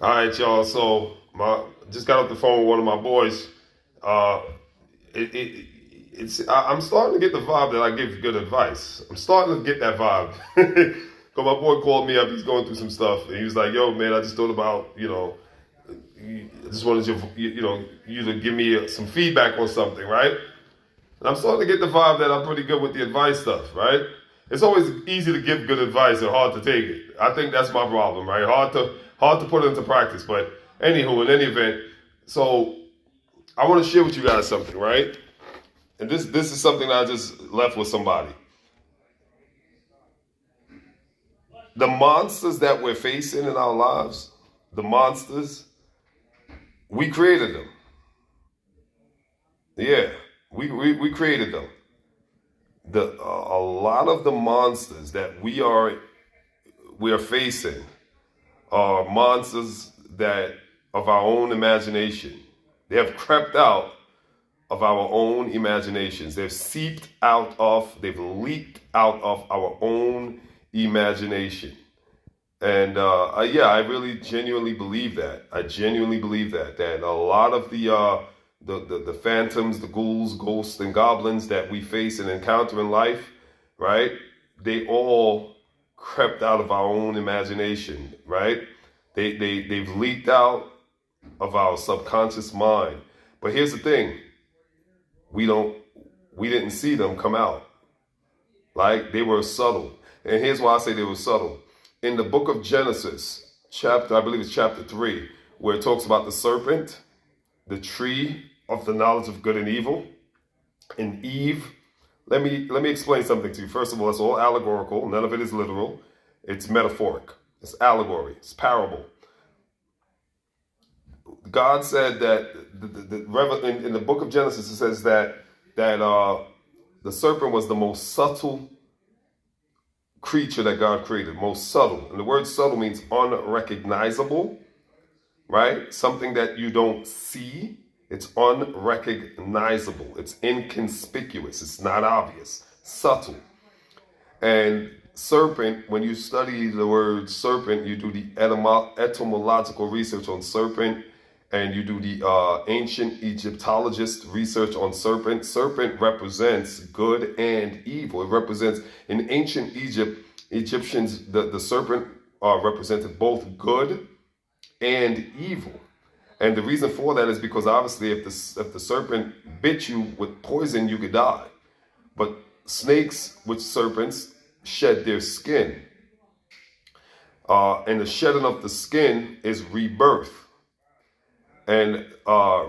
All right, y'all. So just got off the phone with one of my boys. Uh, I'm starting to get the vibe that I give good advice. I'm starting to get that vibe. Cause my boy called me up. He's going through some stuff, and he was like, "Yo, man, I just thought about I just wanted you to give me some feedback on something, right?" And I'm starting to get the vibe that I'm pretty good with the advice stuff, right? It's always easy to give good advice and hard to take it. I think that's my problem, right? Hard to put it into practice. But anywho, in any event, so I want to share with you guys something, right? And this is something that I just left with somebody. The monsters that we're facing in our lives, the monsters, we created them. Yeah, we created them. A lot of the monsters that we are facing are monsters that of our own imagination. They have crept out of our own imaginations. They've leaked out of our own imagination. And yeah, I really genuinely believe that. I genuinely believe that a lot of the phantoms, the ghouls, ghosts, and goblins that we face and encounter in life, right? They all crept out of our own imagination, right? They've leaked out of our subconscious mind. But here's the thing: we don't we didn't see them come out. Like they were subtle. And here's why I say they were subtle. In the book of Genesis, I believe it's chapter 3, where it talks about the serpent, the tree of the knowledge of good and evil, and Eve. Let me explain something to you. First of all, it's all allegorical. None of it is literal. It's metaphoric. It's allegory. It's parable. God said that in the book of Genesis, it says that the serpent was the most subtle creature that God created, most subtle. And the word subtle means unrecognizable, right? Something that you don't see. It's unrecognizable. It's inconspicuous. It's not obvious. Subtle. And serpent, when you study the word serpent, you do the etymological research on serpent, and you do the ancient Egyptologist research on serpent. Serpent represents good and evil. It represents, in ancient Egyptians, the serpent represented both good and evil. And the reason for that is because obviously if the serpent bit you with poison, you could die. But snakes, which serpents, shed their skin. And the shedding of the skin is rebirth. And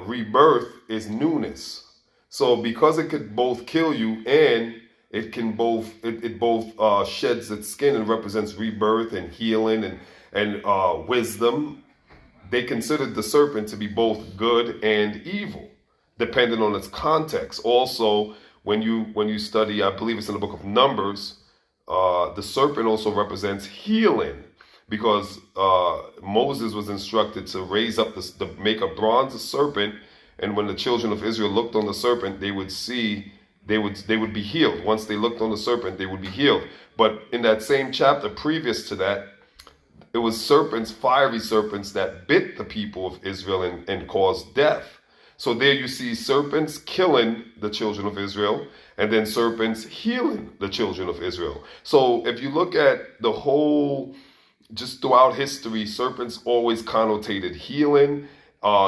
rebirth is newness. So because it could both kill you and it both sheds its skin and represents rebirth and healing and wisdom, they considered the serpent to be both good and evil, depending on its context. Also, when you study, I believe it's in the book of Numbers, the serpent also represents healing, because Moses was instructed to raise up to make a bronze serpent, and when the children of Israel looked on the serpent, they would be healed. Once they looked on the serpent, they would be healed. But in that same chapter previous to that, it was serpents, fiery serpents, that bit the people of Israel and caused death. So there you see serpents killing the children of Israel, and then serpents healing the children of Israel. So if you look at the whole, just throughout history, serpents always connotated healing.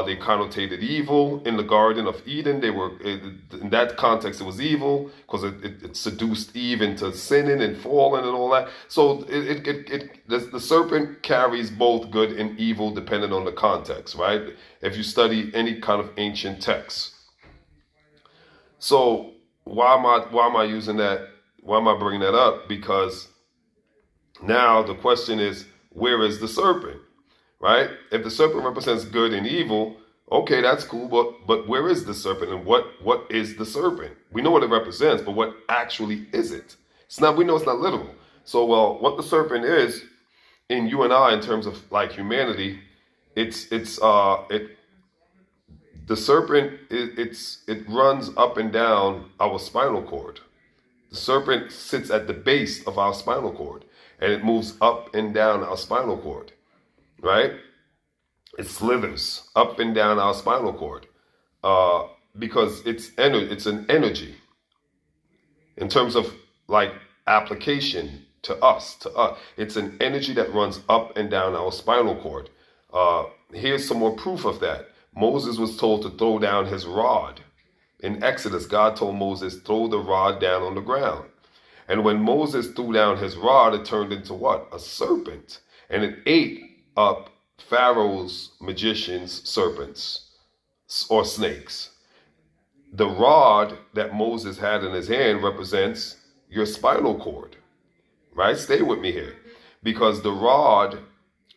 They connotated evil. In the Garden of Eden, in that context, it was evil because it seduced Eve into sinning and falling and all that. So the serpent carries both good and evil depending on the context, right? If you study any kind of ancient text. So why am I using that? Why am I bringing that up? Because now the question is, where is the serpent? Right? If the serpent represents good and evil, okay, that's cool, but where is the serpent, and what is the serpent? We know what it represents, but what actually is it? We know it's not literal. So, well, what the serpent is in you and I, in terms of like humanity, the serpent, it runs up and down our spinal cord. The serpent sits at the base of our spinal cord, and it moves up and down our spinal cord, right? It slithers up and down our spinal cord because it's an energy in terms of like application to us. It's an energy that runs up and down our spinal cord. Here's some more proof of that. Moses was told to throw down his rod. In Exodus, God told Moses, throw the rod down on the ground. And when Moses threw down his rod, it turned into what? A serpent. And it ate up Pharaoh's magicians' serpents or snakes. The rod that Moses had in his hand represents your spinal cord, right? Stay with me here. Because the rod,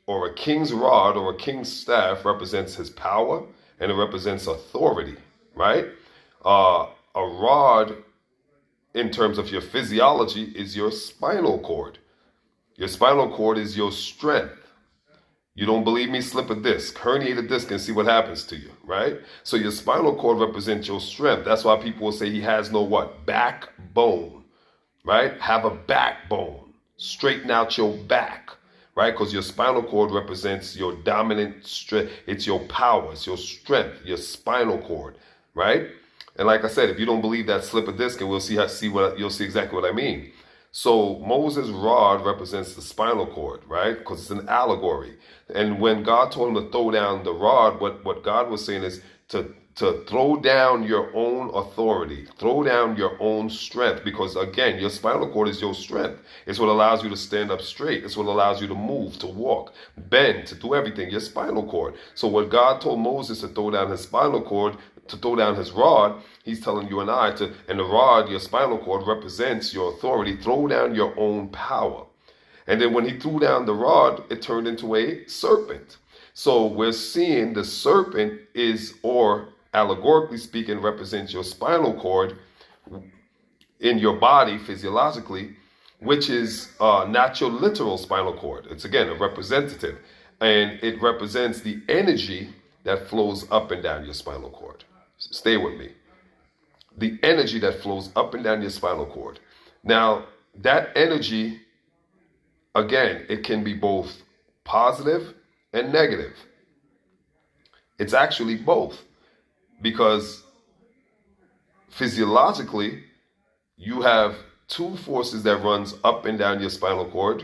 or a king's rod or a king's staff, represents his power and it represents authority, right? A rod, in terms of your physiology, is your spinal cord. Your spinal cord is your strength. You don't believe me? Slip a disc, herniate a disc, and see what happens to you, right? So your spinal cord represents your strength. That's why people will say he has no what? Backbone, right? Have a backbone. Straighten out your back, right? Because your spinal cord represents your dominant strength. It's your power, it's your strength, your spinal cord, right? And like I said, if you don't believe that, slip a disc and you'll see exactly what I mean. So Moses' rod represents the spinal cord, right? Because it's an allegory. And when God told him to throw down the rod, what God was saying is to throw down your own authority, throw down your own strength, because again, your spinal cord is your strength. It's what allows you to stand up straight. It's what allows you to move, to walk, bend, to do everything, your spinal cord. So what God told Moses to throw down his spinal cord, to throw down his rod, he's telling you and I to, and the rod, your spinal cord, represents your authority. Throw down your own power. And then when he threw down the rod, it turned into a serpent. So we're seeing the serpent is, or allegorically speaking, represents your spinal cord in your body physiologically, which is not your literal spinal cord. It's again a representative, and it represents the energy that flows up and down your spinal cord. Stay with me. The energy that flows up and down your spinal cord. Now, that energy, again, it can be both positive and negative. It's actually both, because physiologically, you have two forces that runs up and down your spinal cord,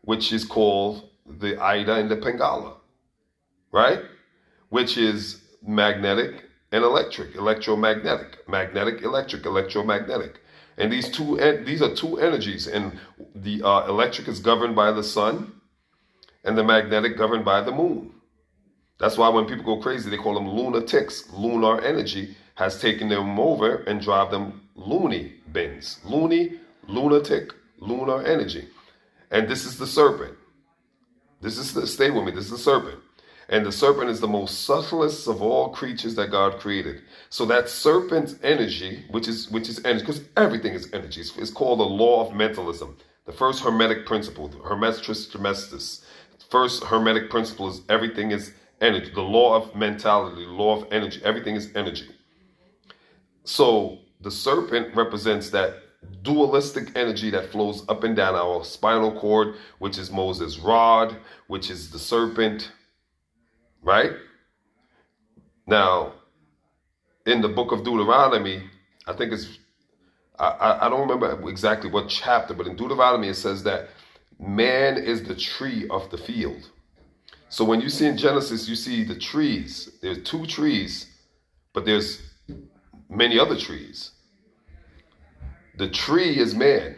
which is called the Ida and the Pingala, right? Which is magnetic and electric, electromagnetic, magnetic, electric, electromagnetic. And these are two energies, and the electric is governed by the sun, and the magnetic governed by the moon. That's why when people go crazy, they call them lunatics. Lunar energy has taken them over and drive them loony bins. Loony, lunatic, lunar energy. And this is the serpent. Stay with me, this is the serpent. And the serpent is the most subtlest of all creatures that God created. So that serpent's energy, which is energy, because everything is energy. It's called the law of mentalism. The first Hermetic principle, Hermetris Trismegistus. First Hermetic principle is everything is energy. The law of mentality, the law of energy. Everything is energy. So the serpent represents that dualistic energy that flows up and down our spinal cord, which is Moses' rod, which is the serpent. Right? Now, in the book of Deuteronomy, I think I don't remember exactly what chapter, but in Deuteronomy it says that man is the tree of the field. So when you see in Genesis, you see the trees. There's two trees, but there's many other trees. The tree is man.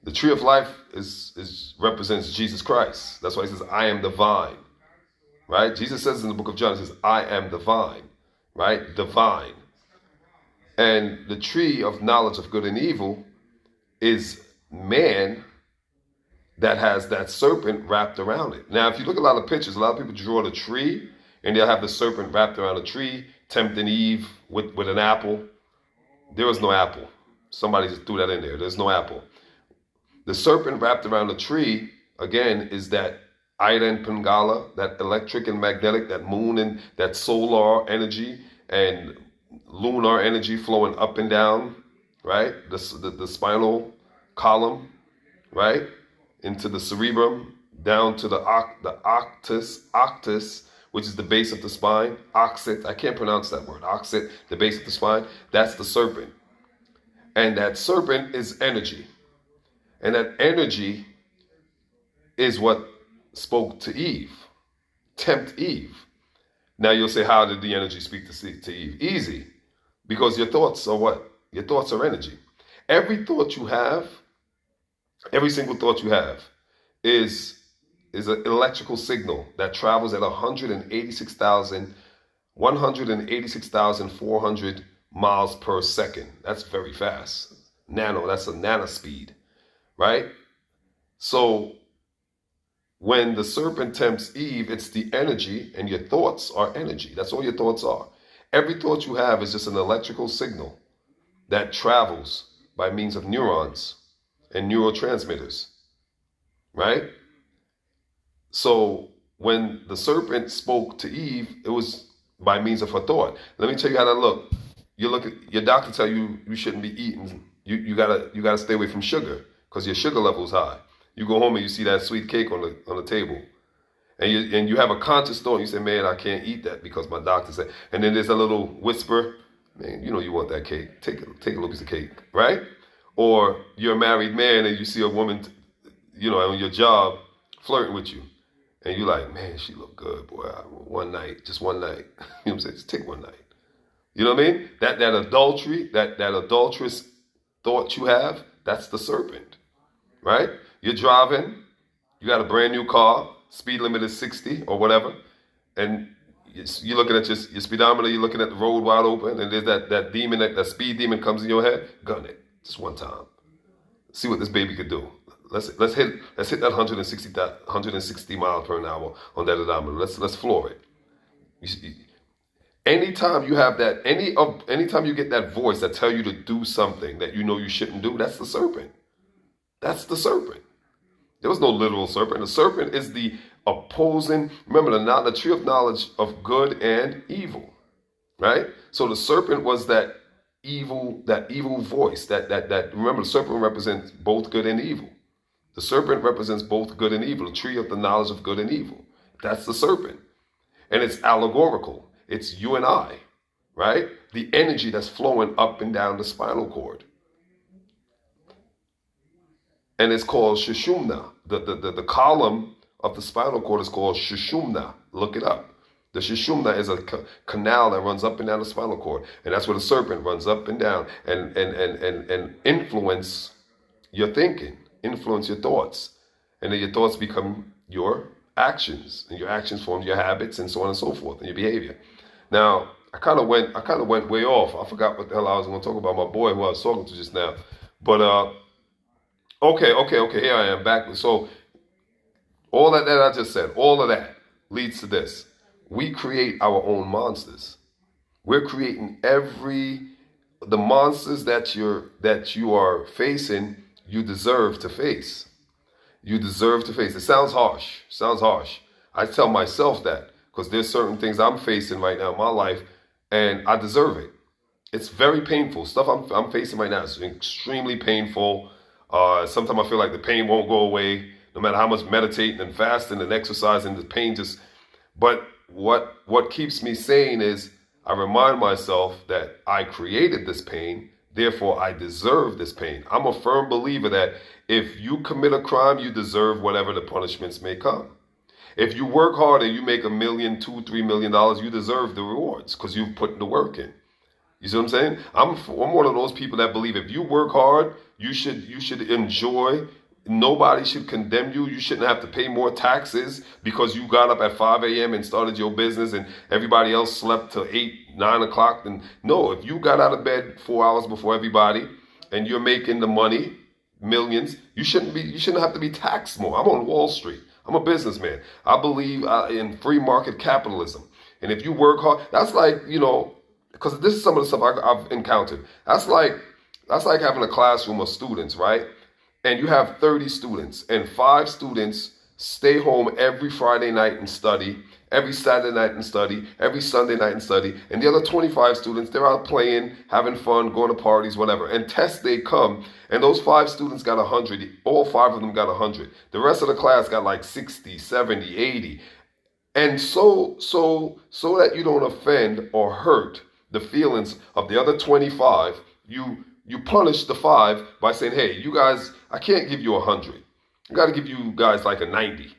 The tree of life represents Jesus Christ. That's why he says, I am the vine. Right? Jesus says in the book of John, he says, I am the vine, right? Divine. And the tree of knowledge of good and evil is man that has that serpent wrapped around it. Now, if you look at a lot of pictures, a lot of people draw the tree and they'll have the serpent wrapped around the tree, tempting Eve with an apple. There was no apple. Somebody just threw that in there. There's no apple. The serpent wrapped around the tree, again, is that Ida and Pingala, that electric and magnetic, that moon and that solar energy and lunar energy flowing up and down, right? The spinal column, right? Into the cerebrum, down to the octus, which is the base of the spine. Occiput, I can't pronounce that word. Occiput, the base of the spine. That's the serpent. And that serpent is energy. And that energy is what spoke to Eve, tempt Eve. Now you'll say, how did the energy speak to Eve? Easy. Because your thoughts are what? Your thoughts are energy. Every thought you have, every single thought you have is an electrical signal that travels at 186,400 miles per second. That's very fast. That's a nanospeed, right? So when the serpent tempts Eve, it's the energy, and your thoughts are energy. That's all your thoughts are. Every thought you have is just an electrical signal that travels by means of neurons and neurotransmitters, right? So when the serpent spoke to Eve, it was by means of her thought. Let me tell you how that look. Your doctor tell you you shouldn't be eating. You gotta stay away from sugar because your sugar level is high. You go home and you see that sweet cake on the table, and you have a conscious thought. You say, "Man, I can't eat that because my doctor said." And then there's a little whisper, "Man, you know you want that cake. Take a little piece of cake, right?" Or you're a married man and you see a woman, on your job flirting with you. And you're like, man, she look good, boy. One night, just one night. You know what I'm saying? Just take one night. You know what I mean? That adultery, that adulterous thought you have, that's the serpent, right? You're driving, you got a brand new car, speed limit is 60 or whatever, and you're looking at your speedometer, you're looking at the road wide open, and there's that demon, that speed demon comes in your head. Gun it, just one time. See what this baby could do. Let's hit that 160 miles per hour on that odometer. Let's floor it. Anytime you have that, anytime you get that voice that tell you to do something that you know you shouldn't do, that's the serpent. That's the serpent. There was no literal serpent. The serpent is the opposing. Remember the tree of knowledge of good and evil, right? So the serpent was that evil voice. That remember, the serpent represents both good and evil. The serpent represents both good and evil, the tree of the knowledge of good and evil. That's the serpent. And it's allegorical. It's you and I, right? The energy that's flowing up and down the spinal cord. And it's called Sushumna. The column of the spinal cord is called Sushumna. Look it up. The Sushumna is a canal that runs up and down the spinal cord. And that's where the serpent runs up and down and influence your thinking. Influence your thoughts, and then your thoughts become your actions, and your actions form your habits, and so on and so forth, and your behavior. Now, I kind of went way off. I forgot what the hell I was going to talk about. My boy who I was talking to just now, but okay. Here I am back. So all that I just said, all of that leads to this: we create our own monsters. We're creating the monsters that you are facing. You deserve to face. You deserve to face. It sounds harsh. I tell myself that because there's certain things I'm facing right now in my life, and I deserve it. It's very painful. Stuff I'm facing right now is extremely painful. Sometimes I feel like the pain won't go away, no matter how much meditating and fasting and exercising. The pain just. But what keeps me sane is I remind myself that I created this pain. Therefore, I deserve this pain. I'm a firm believer that if you commit a crime, you deserve whatever the punishments may come. If you work hard and you make $1 million, $2 million, $3 million, you deserve the rewards because you've put the work in. You see what I'm saying? I'm one of those people that believe if you work hard, you should enjoy. Nobody should condemn you. You shouldn't have to pay more taxes because you got up at 5 a.m. and started your business and everybody else slept till 8, 9 o'clock. Then no, if you got out of bed 4 hours before everybody and you're making the money, millions, you shouldn't have to be taxed more. I'm on Wall Street. I'm a businessman. I believe in free market capitalism. And if you work hard, that's like, because this is some of the stuff I've encountered. That's like having a classroom of students, right? And you have 30 students and 5 students stay home every Friday night and study, every Saturday night and study, every Sunday night and study. And the other 25 students, they're out playing, having fun, going to parties, whatever. And test day come, and those 5 students got 100. All 5 of them got 100. The rest of the class got like 60, 70, 80. And so that you don't offend or hurt the feelings of the other 25, you punish the 5 by saying, hey, you guys, I can't give you 100. I got to give you guys like a 90.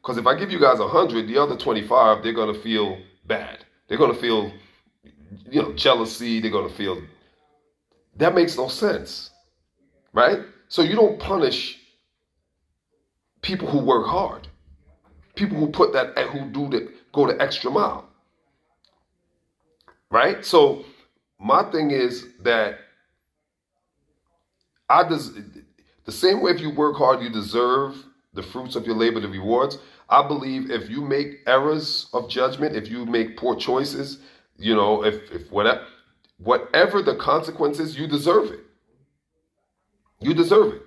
Because if I give you guys 100, the other 25, they're going to feel bad. They're going to feel, jealousy. They're going to feel, that makes no sense, right? So you don't punish people who work hard, people who go the extra mile, right? So my thing is that the same way if you work hard, you deserve the fruits of your labor, the rewards. I believe if you make errors of judgment, if you make poor choices, if whatever the consequences, you deserve it. You deserve it.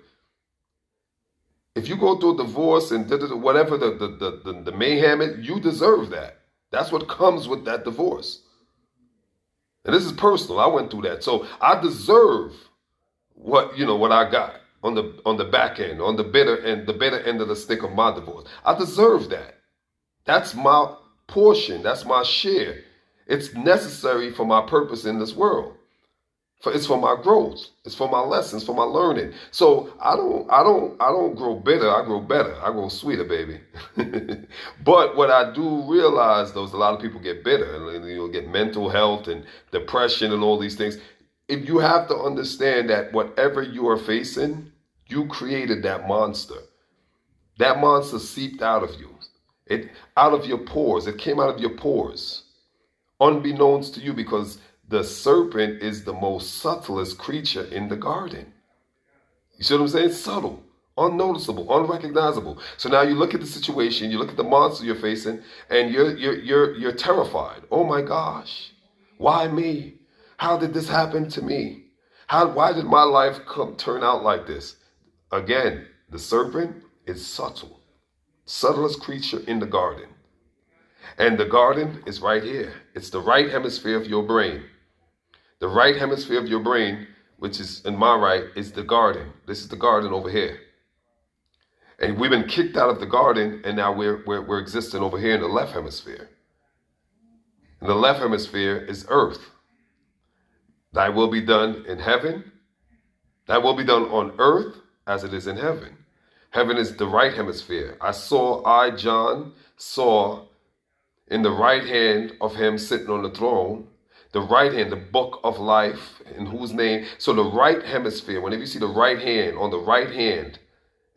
If you go through a divorce and whatever the mayhem is, you deserve that. That's what comes with that divorce. And this is personal. I went through that. So I deserve what I got on the back end, on the bitter end of the stick of my divorce. I deserve that. That's my portion. That's my share. It's necessary for my purpose in this world. It's for my growth. It's for my lessons, for my learning. So I don't grow bitter. I grow better. I grow sweeter, baby. But what I do realize, though, is a lot of people get bitter and you'll get mental health and depression and all these things. If you have to understand that whatever you are facing, you created that monster. That monster seeped out of you. Out of your pores. It came out of your pores. Unbeknownst to you, because the serpent is the most subtlest creature in the garden. You see what I'm saying? Subtle, unnoticeable, unrecognizable. So now you look at the situation, you look at the monster you're facing, and you're terrified. Oh my gosh, why me? How did this happen to me? Why did my life turn out like this? Again, the serpent is subtle, subtlest creature in the garden. And the garden is right here. It's the right hemisphere of your brain. The right hemisphere of your brain, which is in my right, is the garden. This is the garden over here. And we've been kicked out of the garden, and now we're existing over here in the left hemisphere. And the left hemisphere is earth. Thy will be done in heaven. Thy will be done on earth as it is in heaven. Heaven is the right hemisphere. John, saw in the right hand of him sitting on the throne, the right hand, the book of life, in whose name. So the right hemisphere, whenever you see the right hand, on the right hand,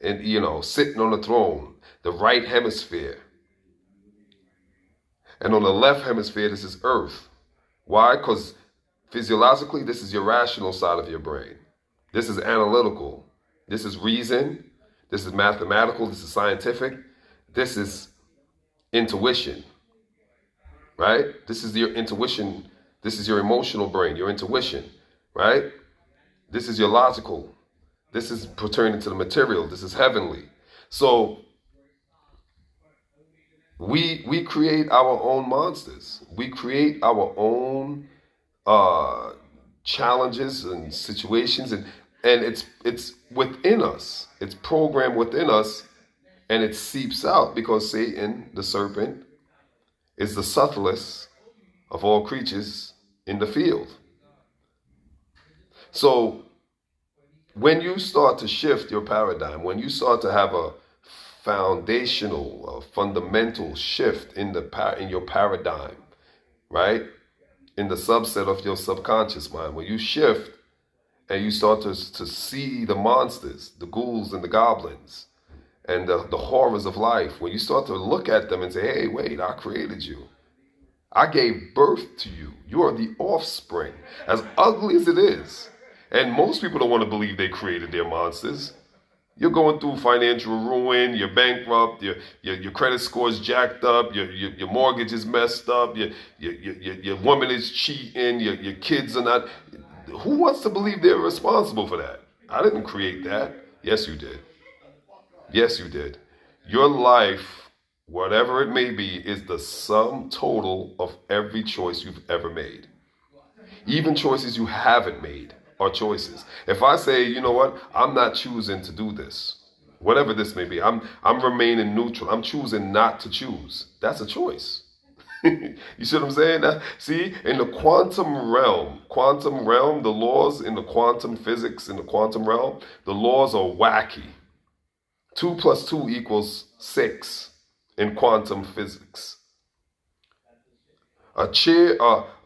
and sitting on the throne, the right hemisphere. And on the left hemisphere, this is earth. Why? Because physiologically, this is your rational side of your brain. This is analytical. This is reason. This is mathematical. This is scientific. This is intuition. Right? This is your intuition. This is your emotional brain, your intuition. Right? This is your logical. This is pertaining to the material. This is heavenly. So we create our own monsters. We create our own challenges and situations, and it's within us. It's programmed within us, and it seeps out because Satan, the serpent, is the subtlest of all creatures in the field. So when you start to shift your paradigm, when you start to have a foundational, a fundamental shift in your paradigm, right? In the subset of your subconscious mind, when you shift and you start to see the monsters, the ghouls and the goblins, and the horrors of life, when you start to look at them and say, hey, wait, I created you. I gave birth to you. You are the offspring, as ugly as it is. And most people don't want to believe they created their monsters. You're going through financial ruin, you're bankrupt, your credit score is jacked up, your mortgage is messed up, your woman is cheating, your kids are not. Who wants to believe they're responsible for that? I didn't create that. Yes, you did. Yes, you did. Your life, whatever it may be, is the sum total of every choice you've ever made. Even choices you haven't made are choices. If I say, you know what, I'm not choosing to do this, whatever this may be, I'm remaining neutral. I'm choosing not to choose. That's a choice. You see what I'm saying? See, in the quantum realm, the laws in the quantum physics, in the quantum realm, the laws are wacky. 2 plus 2 equals 6 in quantum physics. A chair,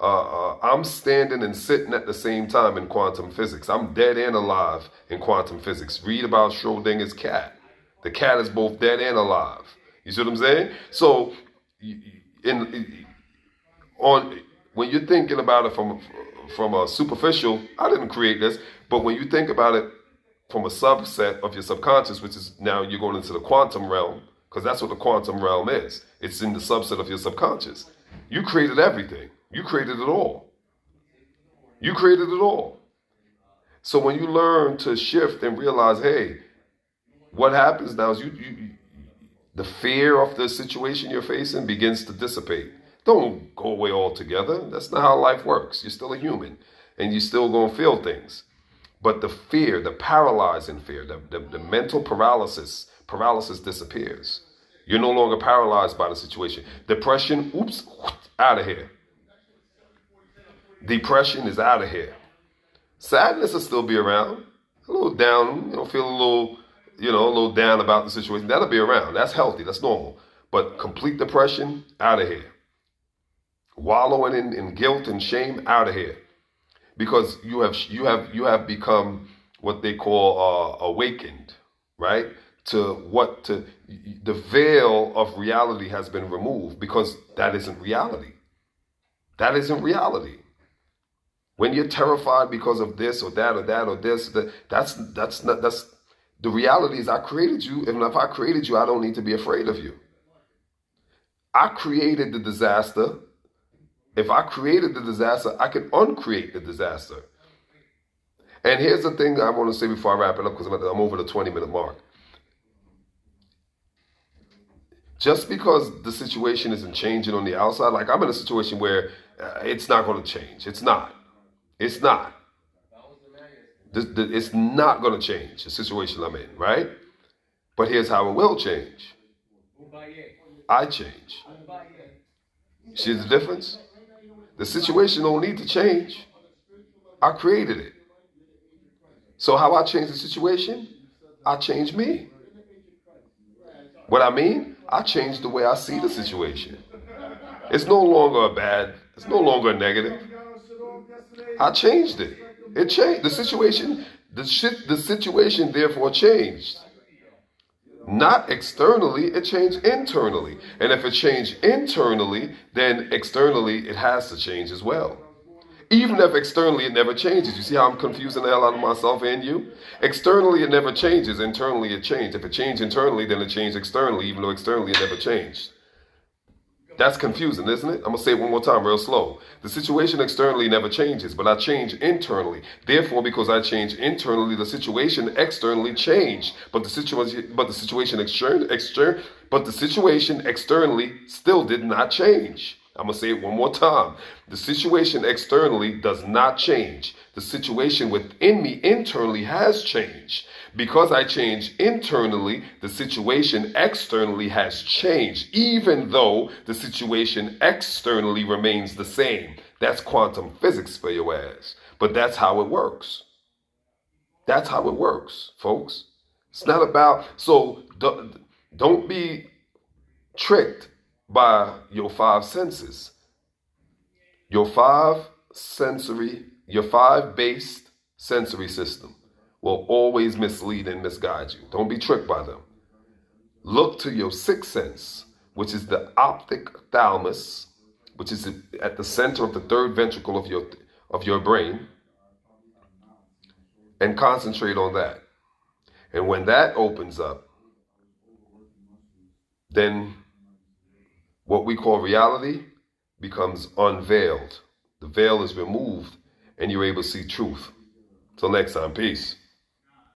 I'm standing and sitting at the same time in quantum physics. I'm dead and alive in quantum physics. Read about Schrodinger's cat. The cat is both dead and alive. You see what I'm saying? So, when you're thinking about it from a superficial, I didn't create this, but when you think about it from a subset of your subconscious, which is now you're going into the quantum realm, because that's what the quantum realm is. It's in the subset of your subconscious. You created everything. You created it all. You created it all. So when you learn to shift and realize, hey, what happens now is the fear of the situation you're facing begins to dissipate. Don't go away altogether. That's not how life works. You're still a human, and you're still going to feel things. But the fear, the paralyzing fear, the mental paralysis disappears. You're no longer paralyzed by the situation. Depression, oops, out of here. Depression is out of here. Sadness will still be around. A little down, feel a little down about the situation. That'll be around. That's healthy. That's normal. But complete depression, out of here. Wallowing in guilt and shame, out of here. Because you have become what they call awakened, right? The veil of reality has been removed, because that isn't reality. That isn't reality. When you're terrified because of this or that or that or this, that's the reality is I created you, and if I created you, I don't need to be afraid of you. I created the disaster. If I created the disaster, I can uncreate the disaster. And here's the thing I want to say before I wrap it up, because I'm over the 20-minute mark. Just because the situation isn't changing on the outside, like I'm in a situation where it's not going to change. It's not. It's not. It's not going to change the situation I'm in, right? But here's how it will change. I change. See the difference? The situation don't need to change. I created it. So how I change the situation? I change me. What I mean? I changed the way I see the situation. It's no longer it's no longer a negative. I changed it. It changed. The situation therefore changed. Not externally, it changed internally. And if it changed internally, then externally it has to change as well. Even if externally it never changes. You see how I'm confusing the hell out of myself and you? Externally it never changes. Internally it changed. If it changed internally, then it changed externally, even though externally it never changed. That's confusing, isn't it? I'm going to say it one more time real slow. The situation externally never changes, but I change internally. Therefore, because I change internally, the situation externally changed. But the situation externally still did not change. I'm going to say it one more time. The situation externally does not change. The situation within me internally has changed. Because I changed internally, the situation externally has changed, even though the situation externally remains the same. That's quantum physics for your ass. But that's how it works. That's how it works, folks. It's not about, so don't be tricked by your five senses. Your five-based sensory system will always mislead and misguide you. Don't be tricked by them. Look to your sixth sense, which is the optic thalamus, which is at the center of the third ventricle of your brain, and concentrate on that. And when that opens up, then what we call reality becomes unveiled. The veil is removed, and you're able to see truth. Till next time, peace.